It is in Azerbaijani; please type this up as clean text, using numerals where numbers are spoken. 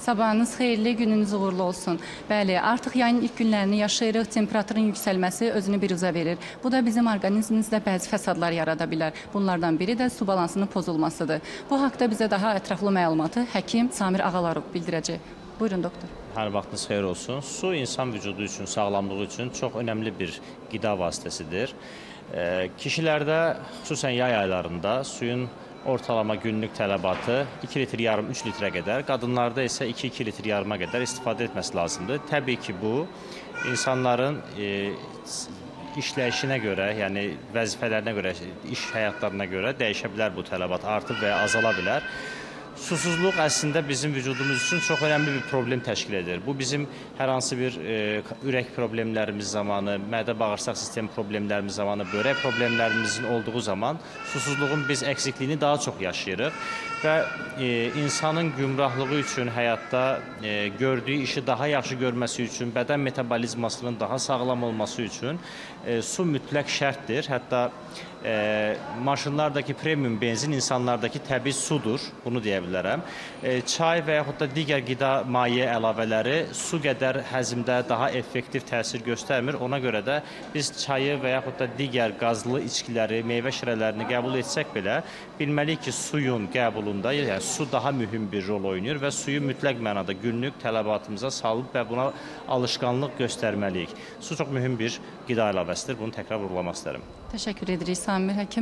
Sabahınız xeyirli, gününüz uğurlu olsun. Bəli, artıq yayın ilk günlərini yaşayırıq, temperaturun yüksəlməsi özünü biruzə verir. Bu da bizim orqanizmimizdə bəzi fəsadlar yarada bilər. Bunlardan biri də su balansının pozulmasıdır. Bu haqda bizə daha ətraflı məlumatı həkim Samir Ağalarov bildirəcək. Buyurun, doktor. Hər vaxtınız xeyir olsun. Su insan vücudu üçün, sağlamlığı üçün çox önəmli bir qida vasitəsidir. Kişilərdə, xüsusən yay aylarında suyun ortalama günlük tələbatı 2 litr yarım 3 litrə qədər, qadınlarda isə 2 litr yarıma qədər istifadə etməsi lazımdır. Təbii ki, bu insanların işləyişinə görə, yəni vəzifələrinə görə, iş həyatlarına görə dəyişə bilər bu tələbat, artıb və ya azala bilər. Susuzluq əslində bizim vücudumuz üçün çox önəmli bir problem təşkil edir. Bu bizim hər hansı bir ürək problemlərimiz zamanı, mədə-bağırsaq sistemi problemlərimiz zamanı, börək problemlərimizin olduğu zaman susuzluğun biz əksikliyini daha çox yaşayırıq və insanın gümrahlığı üçün, həyatda gördüyü işi daha yaxşı görməsi üçün, bədən metabolizmasının daha sağlam olması üçün su mütləq şərtdir. Hətta maşınlardakı premium benzin insanlardakı təbii sudur, bunu deyə bilərəm. Çay və yaxud da digər qida maye əlavələri su qədər həzmdə daha effektiv təsir göstərmir. Ona görə də biz çayı və yaxud da digər qazlı içkiləri, meyvə şirələrini qəbul etsək belə, bilməliyik ki, suyun qəbulunda, yəni su daha mühüm bir rol oynayır və suyu mütləq mənada günlük tələbatımıza salıb və buna alışqanlıq göstərməliyik. Su çox mühüm bir qida əlavəsidir, bunu təkrar vurğulamaq istərəm. Təşəkkür edirik Samir həkim.